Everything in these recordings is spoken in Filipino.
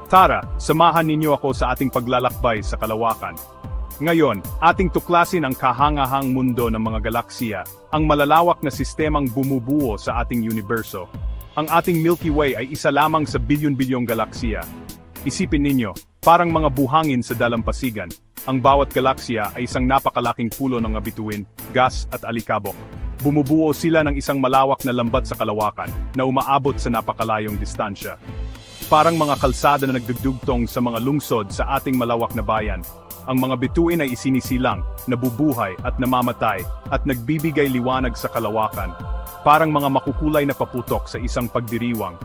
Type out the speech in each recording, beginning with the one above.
Tara, samahan ninyo ako sa ating paglalakbay sa kalawakan. Ngayon, ating tuklasin ang kahangahang mundo ng mga galaksiya, ang malalawak na sistemang bumubuo sa ating universo. Ang ating Milky Way ay isa lamang sa bilyon-bilyong galaksiya. Isipin ninyo, parang mga buhangin sa dalampasigan. Ang bawat galaksiya ay isang napakalaking pulo ng mga bituin, gas at alikabok. Bumubuo sila ng isang malawak na lambat sa kalawakan na umaabot sa napakalayong distansya. Parang mga kalsada na nagdugtong sa mga lungsod sa ating malawak na bayan. Ang mga bituin ay isinisilang, nabubuhay at namamatay at nagbibigay liwanag sa kalawakan. Parang mga makukulay na paputok sa isang pagdiriwang.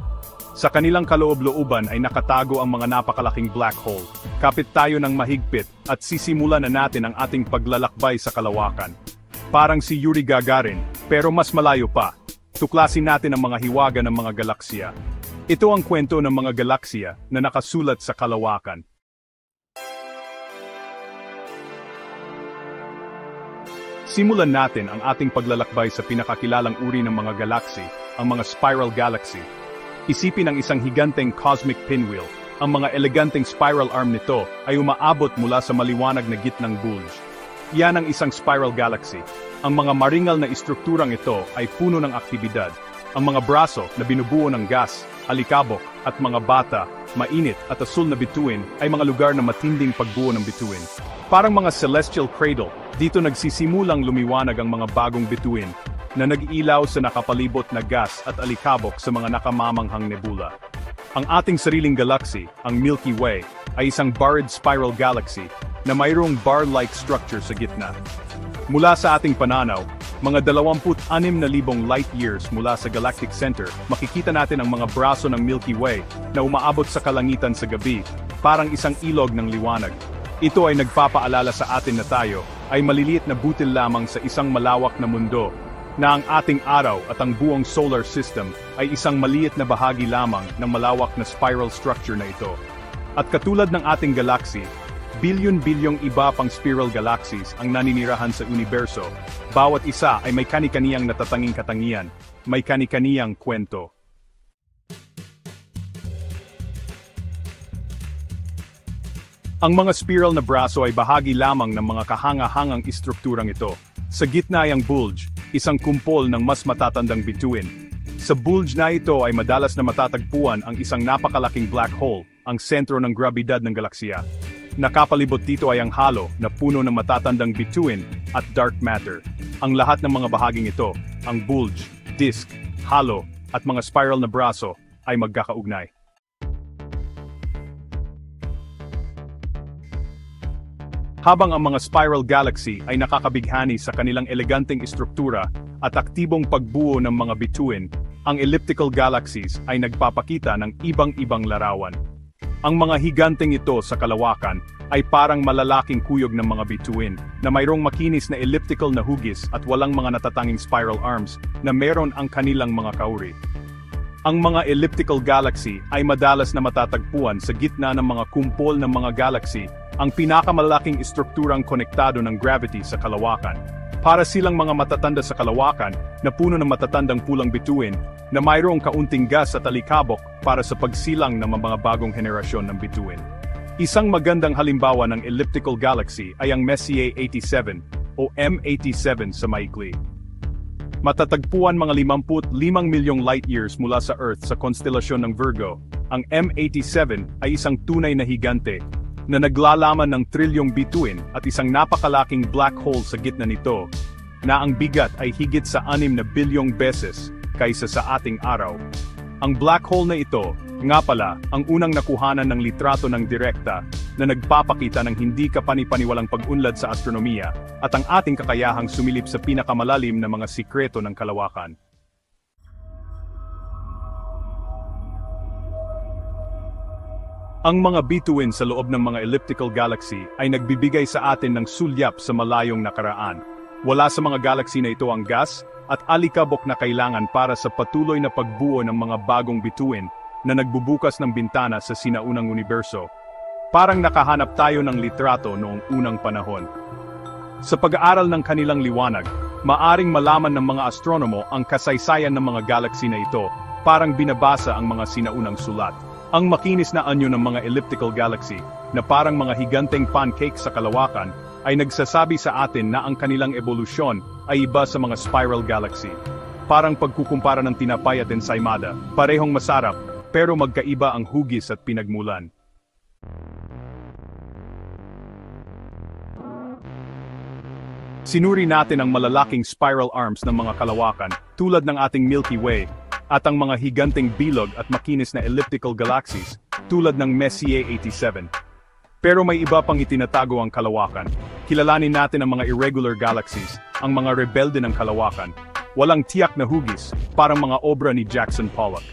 Sa kanilang kaloob-looban ay nakatago ang mga napakalaking black hole. Kapit tayo ng mahigpit at sisimulan na natin ang ating paglalakbay sa kalawakan. Parang si Yuri Gagarin, pero mas malayo pa. Tuklasin natin ang mga hiwaga ng mga galaksiya. Ito ang kwento ng mga galaksiya na nakasulat sa kalawakan. Simulan natin ang ating paglalakbay sa pinakakilalang uri ng mga galaxy, ang mga spiral galaxy. Isipin ang isang higanteng cosmic pinwheel. Ang mga eleganteng spiral arm nito ay umaabot mula sa maliwanag na gitnang bulge. Yan ang isang spiral galaxy. Ang mga maringal na istrukturang ito ay puno ng aktibidad. Ang mga braso na binubuo ng gas, alikabok, at mga bata, mainit at asul na bituin ay mga lugar na matinding pagbuo ng bituin. Parang mga celestial cradle, dito nagsisimulang lumiwanag ang mga bagong bituin na nag-iilaw sa nakapalibot na gas at alikabok sa mga nakamamanghang nebula. Ang ating sariling galaxy, ang Milky Way, ay isang barred spiral galaxy na mayroong bar-like structure sa gitna. Mula sa ating pananaw, mga 26,000 light years mula sa galactic center, makikita natin ang mga braso ng Milky Way na umaabot sa kalangitan sa gabi, parang isang ilog ng liwanag. Ito ay nagpapaalala sa atin na tayo ay maliliit na butil lamang sa isang malawak na mundo, na ang ating araw at ang buong solar system ay isang maliit na bahagi lamang ng malawak na spiral structure na ito. At katulad ng ating galaxy, bilyon-bilyong iba pang spiral galaxies ang naninirahan sa universo. Bawat isa ay may kani-kaniyang natatanging katangian, may kani-kaniyang kwento. Ang mga spiral na braso ay bahagi lamang ng mga kahanga-hangang istrukturang ito. Sa gitna ay ang bulge, isang kumpol ng mas matatandang bituin. Sa bulge na ito ay madalas na matatagpuan ang isang napakalaking black hole, ang sentro ng grabidad ng galaksiya. Nakapalibot dito ay ang halo na puno ng matatandang bituin at dark matter. Ang lahat ng mga bahaging ito, ang bulge, disk, halo, at mga spiral na braso, ay magkakaugnay. Habang ang mga spiral galaxy ay nakakabighani sa kanilang eleganteng istruktura at aktibong pagbuo ng mga bituin, ang elliptical galaxies ay nagpapakita ng ibang-ibang larawan. Ang mga higanteng ito sa kalawakan ay parang malalaking kuyog ng mga bituin na mayroong makinis na elliptical na hugis at walang mga natatanging spiral arms na meron ang kanilang mga kauri. Ang mga elliptical galaxy ay madalas na matatagpuan sa gitna ng mga kumpol ng mga galaxy, ang pinakamalaking istrukturang konektado ng gravity sa kalawakan. Para silang mga matatanda sa kalawakan na puno ng matatandang pulang bituin na mayroong kaunting gas at alikabok para sa pagsilang ng mga bagong henerasyon ng bituin. Isang magandang halimbawa ng elliptical galaxy ay ang Messier 87 o M87 sa maikli. Matatagpuan mga 55 milyong light years mula sa Earth sa konstelasyon ng Virgo. Ang M87 ay isang tunay na higante na naglalaman ng trilyong bituin at isang napakalaking black hole sa gitna nito, na ang bigat ay higit sa 6 na bilyong beses kaysa sa ating araw. Ang black hole na ito, nga pala, ang unang nakuhanan ng litrato ng direkta na nagpapakita ng hindi kapani-paniwalang pag-unlad sa astronomiya at ang ating kakayahang sumilip sa pinakamalalim na mga sikreto ng kalawakan. Ang mga bituin sa loob ng mga elliptical galaxy ay nagbibigay sa atin ng sulyap sa malayong nakaraan. Wala sa mga galaxy na ito ang gas at alikabok na kailangan para sa patuloy na pagbuo ng mga bagong bituin na nagbubukas ng bintana sa sinaunang universo. Parang nakahanap tayo ng litrato noong unang panahon. Sa pag-aaral ng kanilang liwanag, maaring malaman ng mga astronomo ang kasaysayan ng mga galaxy na ito, parang binabasa ang mga sinaunang sulat. Ang makinis na anyo ng mga elliptical galaxy, na parang mga higanteng pancake sa kalawakan, ay nagsasabi sa atin na ang kanilang ebolusyon ay iba sa mga spiral galaxy. Parang pagkukumpara ng tinapay at ensaymada, parehong masarap, pero magkaiba ang hugis at pinagmulan. Sinuri natin ang malalaking spiral arms ng mga kalawakan, tulad ng ating Milky Way, at ang mga higanteng bilog at makinis na elliptical galaxies, tulad ng Messier 87. Pero may iba pang itinatago ang kalawakan. Kilalanin natin ang mga irregular galaxies, ang mga rebelde ng kalawakan. Walang tiyak na hugis, parang mga obra ni Jackson Pollock.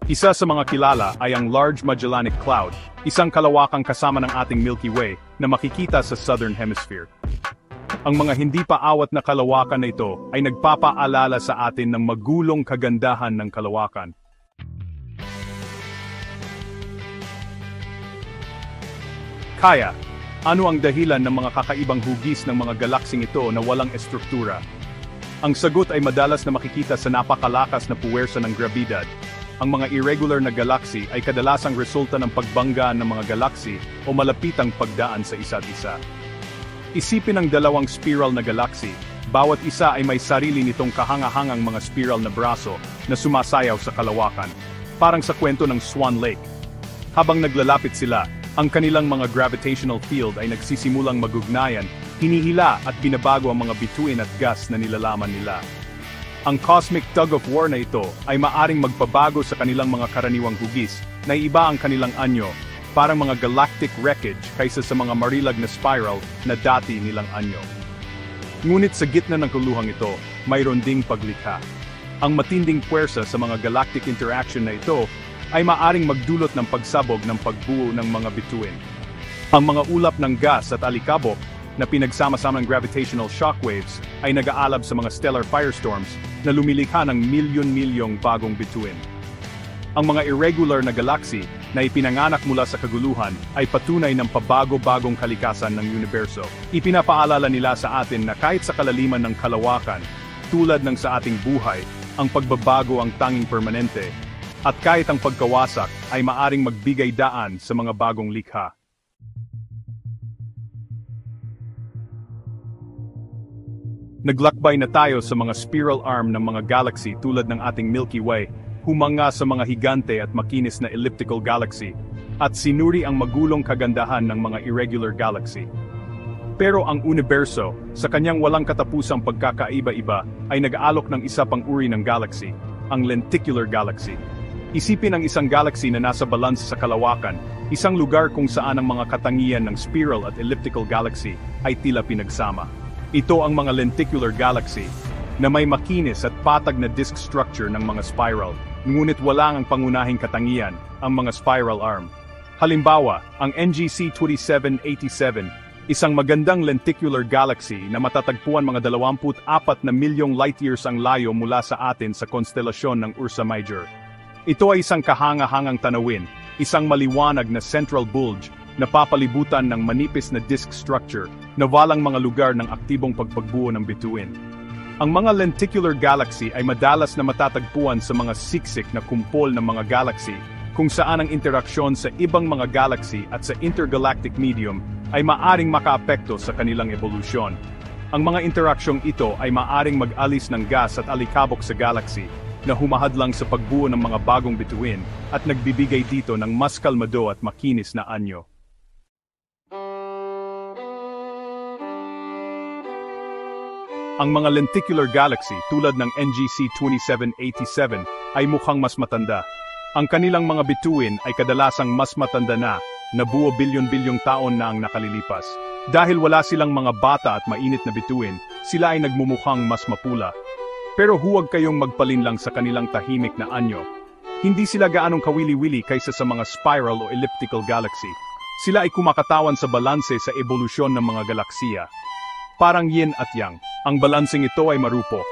Isa sa mga kilala ay ang Large Magellanic Cloud, isang kalawakang kasama ng ating Milky Way na makikita sa Southern Hemisphere. Ang mga hindi pa awat na kalawakan na ito ay nagpapaalala sa atin ng magulong kagandahan ng kalawakan. Kaya, ano ang dahilan ng mga kakaibang hugis ng mga galaksing ito na walang estruktura? Ang sagot ay madalas na makikita sa napakalakas na puwersa ng grabidad. Ang mga irregular na galaksy ay kadalasang resulta ng pagbangga ng mga galaksy o malapitang pagdaan sa isa't isa. Isipin ang dalawang spiral na galaksy, bawat isa ay may sarili nitong kahangahangang mga spiral na braso na sumasayaw sa kalawakan, parang sa kwento ng Swan Lake. Habang naglalapit sila, ang kanilang mga gravitational field ay nagsisimulang magugnayan, hinihila at binabago ang mga bituin at gas na nilalaman nila. Ang cosmic tug of war na ito ay maaring magpabago sa kanilang mga karaniwang hugis, na iba ang kanilang anyo, parang mga galactic wreckage kaysa sa mga marilag na spiral na dati nilang anyo. Ngunit sa gitna ng kuluhang ito, mayroon ding paglikha. Ang matinding puwersa sa mga galactic interaction na ito ay maaring magdulot ng pagsabog ng pagbuo ng mga bituin. Ang mga ulap ng gas at alikabok na pinagsama-samang gravitational shockwaves ay nag-aalab sa mga stellar firestorms na lumilikha ng milyon-milyong bagong bituin. Ang mga irregular na galaksy na ipinanganak mula sa kaguluhan ay patunay ng pabago-bagong kalikasan ng universo. Ipinapaalala nila sa atin na kahit sa kalaliman ng kalawakan, tulad ng sa ating buhay, ang pagbabago ang tanging permanente, at kahit ang pagkawasak ay maaring magbigay daan sa mga bagong likha. Naglakbay na tayo sa mga spiral arm ng mga galaxy tulad ng ating Milky Way, humanga sa mga higante at makinis na elliptical galaxy, at sinuri ang magulong kagandahan ng mga irregular galaxy. Pero ang universo, sa kanyang walang katapusang pagkakaiba-iba, ay nag-aalok ng isa pang uri ng galaxy, ang lenticular galaxy. Isipin ang isang galaxy na nasa balance sa kalawakan, isang lugar kung saan ang mga katangian ng spiral at elliptical galaxy ay tila pinagsama. Ito ang mga lenticular galaxy, na may makinis at patag na disk structure ng mga spiral, ngunit wala ang pangunahing katangian, ang mga spiral arm. Halimbawa, ang NGC 2787, isang magandang lenticular galaxy na matatagpuan mga 24 na milyong light-years ang layo mula sa atin sa konstelasyon ng Ursa Major. Ito ay isang kahanga-hangang tanawin, isang maliwanag na central bulge na papalibutan ng manipis na disk structure na walang mga lugar ng aktibong pagpagbuo ng bituin. Ang mga lenticular galaxy ay madalas na matatagpuan sa mga siksik na kumpol ng mga galaxy, kung saan ang interaksyon sa ibang mga galaxy at sa intergalactic medium ay maaring makaapekto sa kanilang ebolusyon. Ang mga interaksyong ito ay maaring mag-alis ng gas at alikabok sa galaxy, na humahadlang sa pagbuo ng mga bagong bituin at nagbibigay dito ng mas kalmado at makinis na anyo. Ang mga lenticular galaxy tulad ng NGC 2787 ay mukhang mas matanda. Ang kanilang mga bituin ay kadalasang mas matanda na buo bilyon-bilyong taon na ang nakalilipas. Dahil wala silang mga bata at mainit na bituin, sila ay nagmumukhang mas mapula. Pero huwag kayong magpalinlang sa kanilang tahimik na anyo. Hindi sila gaanong kawili-wili kaysa sa mga spiral o elliptical galaxy. Sila ay kumakatawan sa balanse sa ebolusyon ng mga galaksiya. Parang yin at yang, ang balanseng ito ay marupok.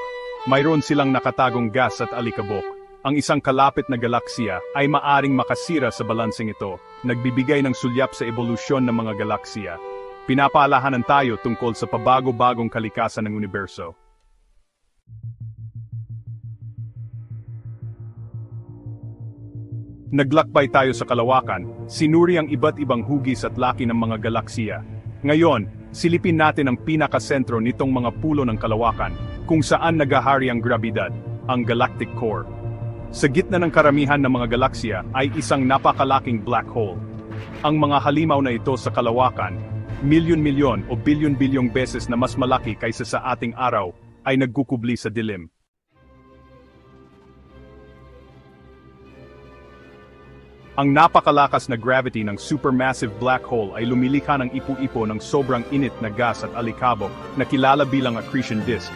Mayroon silang nakatagong gas at alikabok. Ang isang kalapit na galaksiya ay maaring makasira sa balanseng ito, nagbibigay ng sulyap sa ebolusyon ng mga galaksiya. Pinapaalahanan tayo tungkol sa pabago-bagong kalikasan ng universo. Naglakbay tayo sa kalawakan, sinuri ang iba't ibang hugis at laki ng mga galaksiya. Ngayon, silipin natin ang pinakasentro nitong mga pulo ng kalawakan, kung saan nagahari ang grabidad, ang galactic core. Sa gitna ng karamihan ng mga galaksiya ay isang napakalaking black hole. Ang mga halimaw na ito sa kalawakan, milyon-milyon o bilyon-bilyong beses na mas malaki kaysa sa ating araw, ay nagkukubli sa dilim. Ang napakalakas na gravity ng supermassive black hole ay lumilikha ng ipu-ipo ng sobrang init na gas at alikabok na kilala bilang accretion disk.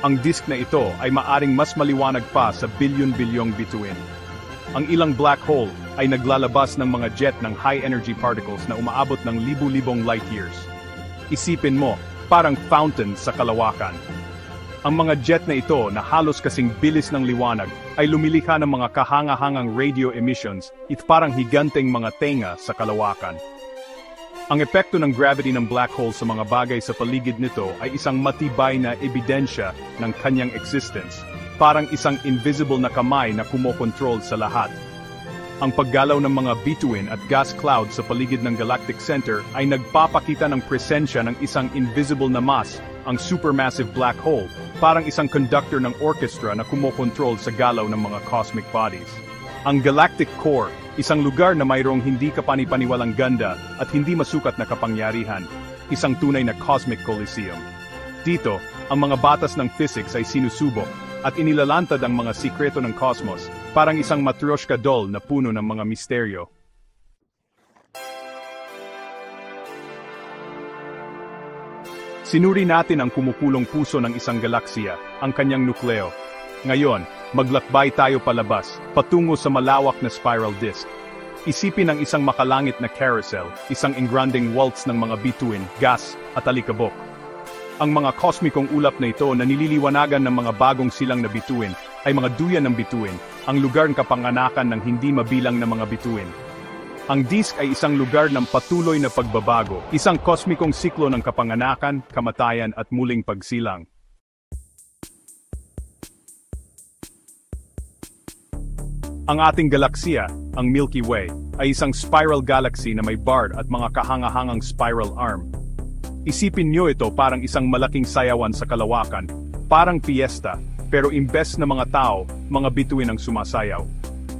Ang disk na ito ay maaring mas maliwanag pa sa bilyon-bilyong bituin. Ang ilang black hole ay naglalabas ng mga jet ng high-energy particles na umaabot ng libu-libong light years. Isipin mo, parang fountain sa kalawakan. Ang mga jet na ito na halos kasing bilis ng liwanag ay lumilikha ng mga kahanga-hangang radio emissions at parang higanteng mga tenga sa kalawakan. Ang epekto ng gravity ng black hole sa mga bagay sa paligid nito ay isang matibay na ebidensya ng kanyang existence, parang isang invisible na kamay na kumokontrol sa lahat. Ang paggalaw ng mga bituin at gas cloud sa paligid ng galactic center ay nagpapakita ng presensya ng isang invisible na mass, ang supermassive black hole, parang isang conductor ng orchestra na kumokontrol sa galaw ng mga cosmic bodies. Ang galactic core, isang lugar na mayroong hindi kapanipaniwalang ganda at hindi masukat na kapangyarihan, isang tunay na cosmic coliseum. Dito, ang mga batas ng physics ay sinusubok at inilalantad ang mga sikreto ng cosmos, parang isang matryoshka doll na puno ng mga misteryo. Sinuri natin ang kumukulong puso ng isang galaksiya, ang kanyang nukleo. Ngayon, maglakbay tayo palabas, patungo sa malawak na spiral disk. Isipin ang isang makalangit na carousel, isang engranding waltz ng mga bituin, gas, at alikabok. Ang mga kosmikong ulap na ito na nililiwanagan ng mga bagong silang na bituin, ay mga duyan ng bituin, ang lugar ng kapanganakan ng hindi mabilang na mga bituin. Ang disk ay isang lugar ng patuloy na pagbabago, isang kosmikong siklo ng kapanganakan, kamatayan at muling pagsilang. Ang ating galaksiya, ang Milky Way, ay isang spiral galaxy na may barred at mga kahanga-hangang spiral arm. Isipin niyo ito parang isang malaking sayawan sa kalawakan, parang piyesta, pero imbes na mga tao, mga bituin ang sumasayaw.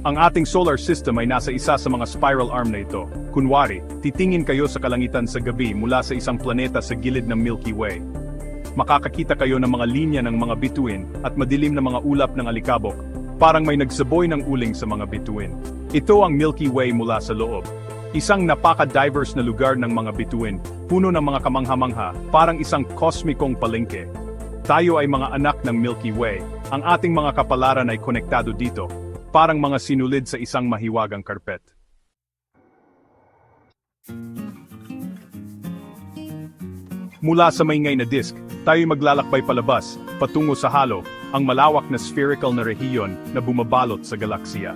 Ang ating solar system ay nasa isa sa mga spiral arm na ito. Kunwari, titingin kayo sa kalangitan sa gabi mula sa isang planeta sa gilid ng Milky Way. Makakakita kayo ng mga linya ng mga bituin at madilim na mga ulap ng alikabok, parang may nagsaboy ng uling sa mga bituin. Ito ang Milky Way mula sa loob. Isang napaka-diverse na lugar ng mga bituin, puno ng mga kamangha-mangha, parang isang kosmikong palengke. Tayo ay mga anak ng Milky Way, ang ating mga kapalaran ay konektado dito, parang mga sinulid sa isang mahiwagang karpet. Mula sa maingay na disk, tayo'y maglalakbay palabas, patungo sa halo, ang malawak na spherical na rehiyon na bumabalot sa galaksiya.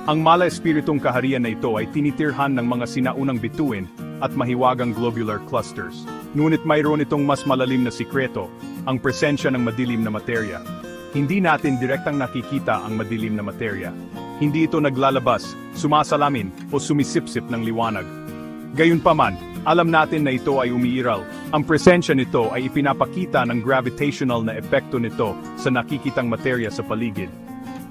Ang mala-espiritong kaharian na ito ay tinitirhan ng mga sinaunang bituin at mahiwagang globular clusters. Ngunit mayroon itong mas malalim na sikreto, ang presensya ng madilim na materya. Hindi natin direktang nakikita ang madilim na materya. Hindi ito naglalabas, sumasalamin, o sumisipsip ng liwanag. Gayunpaman, alam natin na ito ay umiiral. Ang presensya nito ay ipinapakita ng gravitational na epekto nito sa nakikitang materya sa paligid.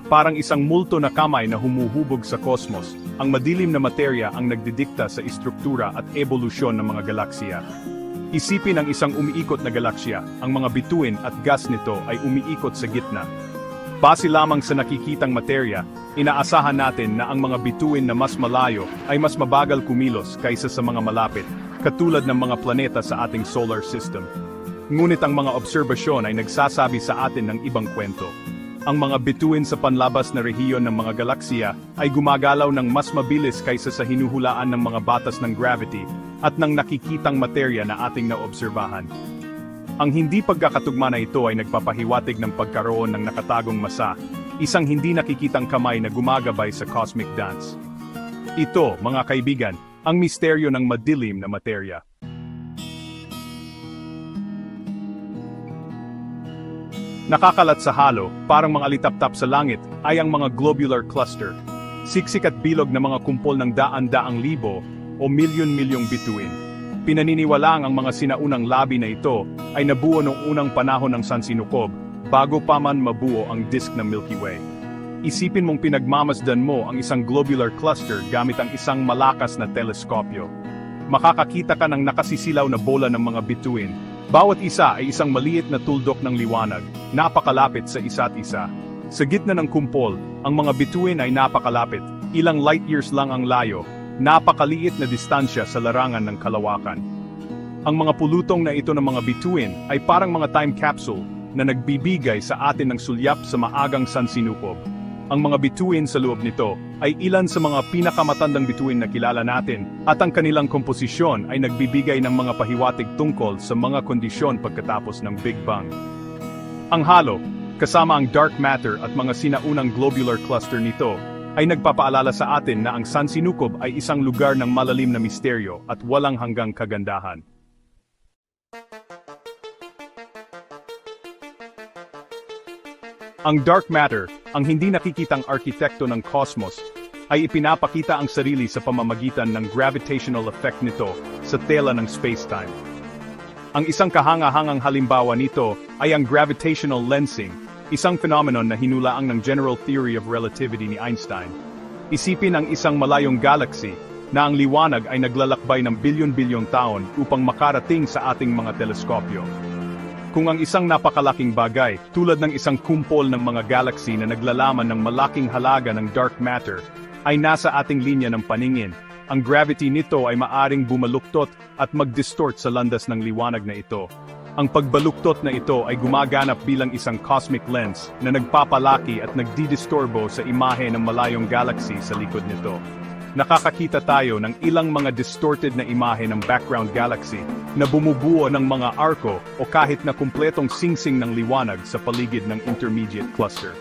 Parang isang multo na kamay na humuhubog sa kosmos, ang madilim na materya ang nagdidikta sa istruktura at ebolusyon ng mga galaksiya. Isipin ang isang umiikot na galaksya, ang mga bituin at gas nito ay umiikot sa gitna. Base lamang sa nakikitang materya, inaasahan natin na ang mga bituin na mas malayo ay mas mabagal kumilos kaysa sa mga malapit, katulad ng mga planeta sa ating solar system. Ngunit ang mga obserbasyon ay nagsasabi sa atin ng ibang kwento. Ang mga bituin sa panlabas na rehiyon ng mga galaksiya ay gumagalaw ng mas mabilis kaysa sa hinuhulaan ng mga batas ng gravity at ng nakikitang materya na ating naobserbahan. Ang hindi pagkakatugma na ito ay nagpapahiwatig ng pagkaroon ng nakatagong masa, isang hindi nakikitang kamay na gumagabay sa cosmic dance. Ito, mga kaibigan, ang misteryo ng madilim na materya. Nakakalat sa halo, parang mga alitap-tap sa langit, ay ang mga globular cluster. siksik at bilog na mga kumpol ng daan-daang libo o milyon-milyong bituin. Pinaniniwalaang ang mga sinaunang labi na ito ay nabuo noong unang panahon ng Sansinukob bago pa man mabuo ang disk ng Milky Way. Isipin mong pinagmamasdan mo ang isang globular cluster gamit ang isang malakas na teleskopyo. Makakakita ka ng nakasisilaw na bola ng mga bituin. Bawat isa ay isang maliit na tuldok ng liwanag, napakalapit sa isa't isa. Sa gitna ng kumpol, ang mga bituin ay napakalapit, ilang light years lang ang layo, napakaliit na distansya sa larangan ng kalawakan. Ang mga pulutong na ito ng mga bituin ay parang mga time capsule na nagbibigay sa atin ng sulyap sa maagang Sansinukob. Ang mga bituin sa loob nito ay ilan sa mga pinakamatandang bituin na kilala natin at ang kanilang komposisyon ay nagbibigay ng mga pahiwatig tungkol sa mga kondisyon pagkatapos ng Big Bang. Ang halo, kasama ang dark matter at mga sinaunang globular cluster nito, ay nagpapaalala sa atin na ang Sansinukob ay isang lugar ng malalim na misteryo at walang hanggang kagandahan. Ang dark matter, ang hindi nakikitang arkitekto ng cosmos, ay ipinapakita ang sarili sa pamamagitan ng gravitational effect nito sa tela ng spacetime. Ang isang kahanga-hangang halimbawa nito ay ang gravitational lensing, isang phenomenon na hinulaang ng general theory of relativity ni Einstein. Isipin ang isang malayong galaxy na ang liwanag ay naglalakbay ng bilyon-bilyong taon upang makarating sa ating mga teleskopyo. Kung ang isang napakalaking bagay, tulad ng isang kumpol ng mga galaxy na naglalaman ng malaking halaga ng dark matter, ay nasa ating linya ng paningin, ang gravity nito ay maaring bumaluktot at mag-distort sa landas ng liwanag na ito. Ang pagbaluktot na ito ay gumaganap bilang isang cosmic lens na nagpapalaki at nagdidistorbo sa imahe ng malayong galaxy sa likod nito. Nakakakita tayo ng ilang mga distorted na imahe ng background galaxy na bumubuo ng mga arko o kahit na kumpletong singsing ng liwanag sa paligid ng intermediate cluster.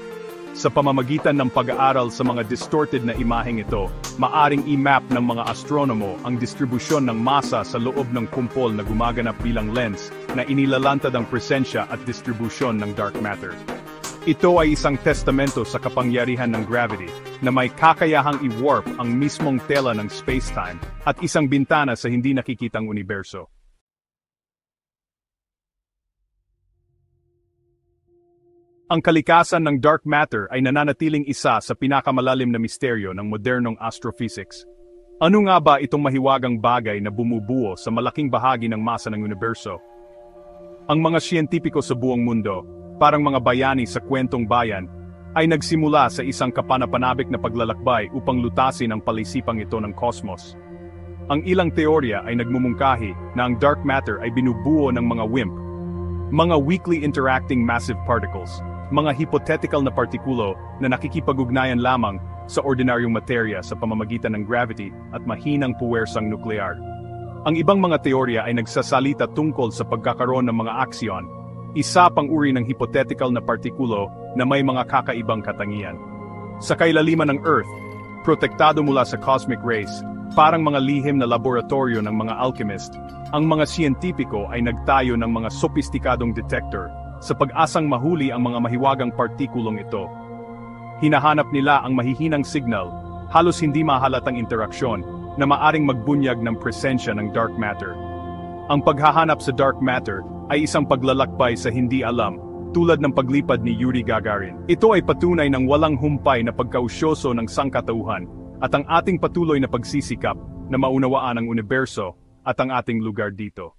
Sa pamamagitan ng pag-aaral sa mga distorted na imaheng ito, maaring i-map ng mga astronomo ang distribusyon ng masa sa loob ng kumpol na gumaganap bilang lens na inilalantad ang presensya at distribusyon ng dark matter. Ito ay isang testamento sa kapangyarihan ng gravity na may kakayahang i-warp ang mismong tela ng spacetime at isang bintana sa hindi nakikitang universo. Ang kalikasan ng dark matter ay nananatiling isa sa pinakamalalim na misteryo ng modernong astrophysics. Ano nga ba itong mahiwagang bagay na bumubuo sa malaking bahagi ng masa ng universo? Ang mga siyentipiko sa buong mundo, parang mga bayani sa kwentong bayan, ay nagsimula sa isang kapanapanabik na paglalakbay upang lutasin ang palaisipang ito ng cosmos. Ang ilang teorya ay nagmumungkahi na ang dark matter ay binubuo ng mga WIMP, mga weakly interacting massive particles, mga hypothetical na partikulo na nakikipag-ugnayan lamang sa ordinaryong materya sa pamamagitan ng gravity at mahinang puwersang nuklear. Ang ibang mga teorya ay nagsasalita tungkol sa pagkakaroon ng mga aksyon, isa pang uri ng hypothetical na partikulo na may mga kakaibang katangian. Sa kailaliman ng Earth, protektado mula sa cosmic rays, parang mga lihim na laboratorio ng mga alchemist, ang mga siyentipiko ay nagtayo ng mga sopistikadong detector sa pag-asang mahuli ang mga mahiwagang partikulong ito. Hinahanap nila ang mahihinang signal, halos hindi mahalatang interaksyon, na maaring magbunyag ng presensya ng dark matter. Ang paghahanap sa dark matter ay isang paglalakbay sa hindi alam, tulad ng paglipad ni Yuri Gagarin. Ito ay patunay ng walang humpay na pagkausyoso ng sangkatauhan at ang ating patuloy na pagsisikap na maunawaan ang universo at ang ating lugar dito.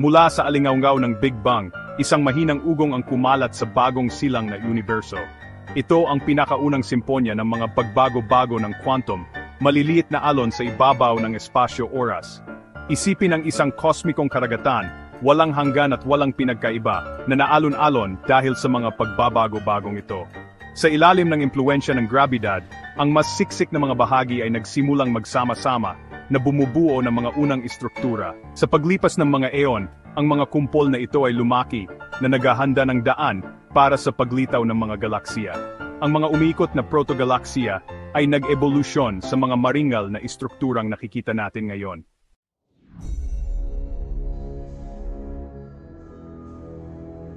Mula sa alingawngaw ng Big Bang, isang mahinang ugong ang kumalat sa bagong silang na universo. Ito ang pinakaunang simponya ng mga pagbago-bago ng quantum, maliliit na alon sa ibabaw ng espasyo-oras. Isipin ang isang kosmikong karagatan, walang hanggan at walang pinagkaiba, na naalon-alon dahil sa mga pagbabago-bagong ito. Sa ilalim ng impluensya ng grabidad, ang mas siksik na mga bahagi ay nagsimulang magsama-sama, na bumubuo ng mga unang istruktura. Sa paglipas ng mga eon, ang mga kumpol na ito ay lumaki, na naghahanda ng daan para sa paglitaw ng mga galaksiya. Ang mga umiikot na protogalaksiya ay nag-evolusyon sa mga maringal na istrukturang nakikita natin ngayon.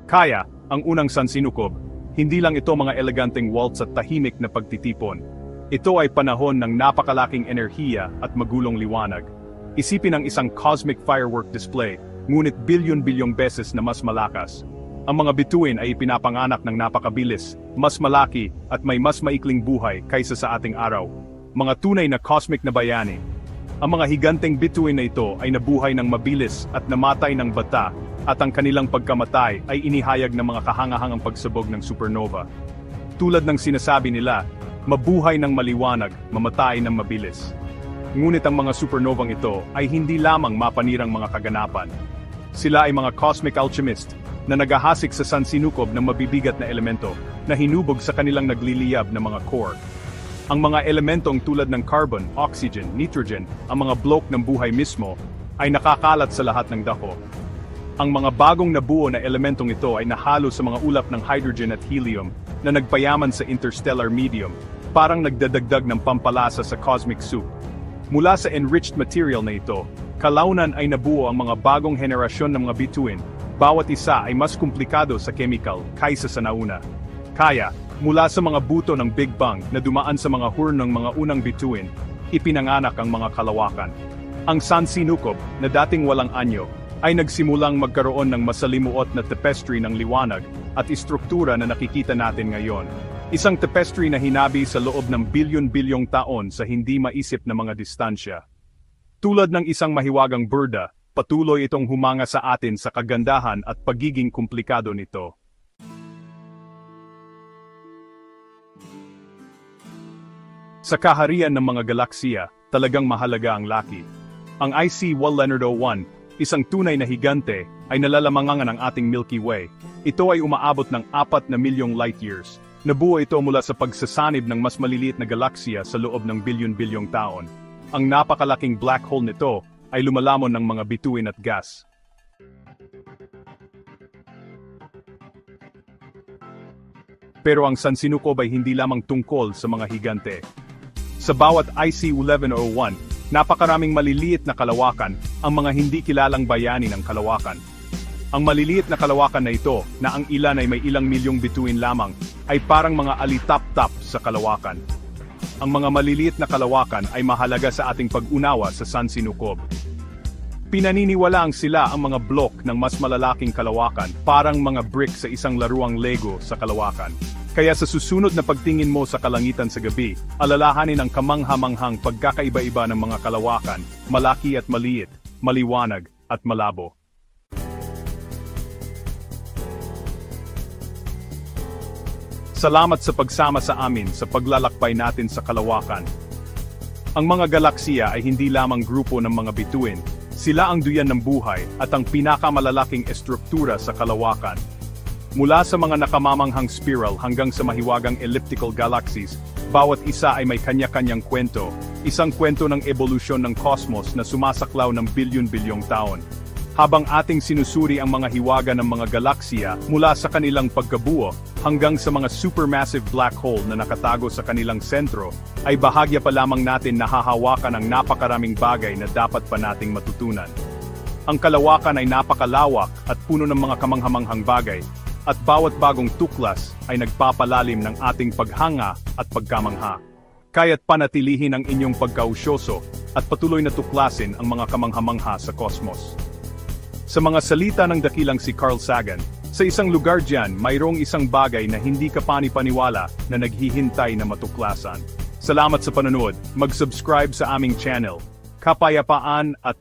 Kaya, ang unang Sansinukob, Hindi lang ito mga eleganteng waltz at tahimik na pagtitipon. Ito ay panahon ng napakalaking enerhiya at magulong liwanag. Isipin ang isang cosmic firework display, ngunit bilyon-bilyong beses na mas malakas. Ang mga bituin ay ipinapanganak ng napakabilis, mas malaki, at may mas maikling buhay kaysa sa ating araw. Mga tunay na cosmic na bayani. Ang mga higanteng bituin na ito ay nabuhay ng mabilis at namatay ng bata, at ang kanilang pagkamatay ay inihayag ng mga kahangahangang pagsabog ng supernova. Tulad ng sinasabi nila, mabuhay ng maliwanag, mamatay ng mabilis. Ngunit ang mga supernovang ito ay hindi lamang mapanirang mga kaganapan. Sila ay mga cosmic alchemist na naghahasik sa sansinukob ng mabibigat na elemento na hinubog sa kanilang nagliliyab na mga core. Ang mga elementong tulad ng carbon, oxygen, nitrogen, ang mga bloke ng buhay mismo, ay nakakalat sa lahat ng dako. Ang mga bagong nabuo na elementong ito ay nahalo sa mga ulap ng hydrogen at helium na nagpayaman sa interstellar medium, parang nagdadagdag ng pampalasa sa cosmic soup. Mula sa enriched material na ito, kalaunan ay nabuo ang mga bagong henerasyon ng mga bituin. Bawat isa ay mas komplikado sa chemical kaysa sa nauna. Kaya, mula sa mga buto ng Big Bang na dumaan sa mga horn ng mga unang bituin, ipinanganak ang mga kalawakan. Ang sansinukob, na dating walang anyo, ay nagsimulang magkaroon ng masalimuot na tapestry ng liwanag at istruktura na nakikita natin ngayon. Isang tapestry na hinabi sa loob ng bilyon-bilyong taon sa hindi maisip na mga distansya. Tulad ng isang mahiwagang burda, patuloy itong humanga sa atin sa kagandahan at pagiging komplikado nito. Sa kaharian ng mga galaksiya, talagang mahalaga ang laki. Ang IC-1 Leonard 01, isang tunay na higante, ay nalalamangan ng ating Milky Way. Ito ay umaabot ng 4 na milyong light years. Nabuo ito mula sa pagsasanib ng mas maliliit na galaksiya sa loob ng bilyon-bilyong taon. Ang napakalaking black hole nito ay lumalamon ng mga bituin at gas. Pero ang sansinukob ay hindi lamang tungkol sa mga higante. Sa bawat IC-1101, napakaraming maliliit na kalawakan, ang mga hindi kilalang bayani ng kalawakan. Ang maliliit na kalawakan na ito, na ang ilan ay may ilang milyong bituin lamang, ay parang mga alitap-tap sa kalawakan. Ang mga maliliit na kalawakan ay mahalaga sa ating pag-unawa sa sansinukob. Pinaniniwalaang sila ang mga blok ng mas malalaking kalawakan, parang mga brick sa isang laruang Lego sa kalawakan. Kaya sa susunod na pagtingin mo sa kalangitan sa gabi, alalahanin ang kamangha-manghang pagkakaiba-iba ng mga kalawakan, malaki at maliit, maliwanag at malabo. Salamat sa pagsama sa amin sa paglalakbay natin sa kalawakan. Ang mga galaksiya ay hindi lamang grupo ng mga bituin, sila ang duyan ng buhay at ang pinakamalalaking estruktura sa kalawakan. Mula sa mga nakamamanghang spiral hanggang sa mahiwagang elliptical galaxies, bawat isa ay may kanya-kanyang kwento, isang kwento ng evolusyon ng cosmos na sumasaklaw ng bilyon-bilyong taon. Habang ating sinusuri ang mga hiwaga ng mga galaksiya mula sa kanilang pagkabuo hanggang sa mga supermassive black hole na nakatago sa kanilang sentro, ay bahagya pa lamang natin nahahawakan ang napakaraming bagay na dapat pa nating matutunan. Ang kalawakan ay napakalawak at puno ng mga kamanghamanghang bagay, at bawat bagong tuklas ay nagpapalalim ng ating paghanga at pagkamangha. Kaya't panatilihin ang inyong pagkausyoso at patuloy na tuklasin ang mga kamanghamangha sa kosmos. Sa mga salita ng dakilang si Carl Sagan, sa isang lugar diyan mayroong isang bagay na hindi ka panipaniwala na naghihintay na matuklasan. Salamat sa panonood, mag-subscribe sa aming channel. Kapayapaan at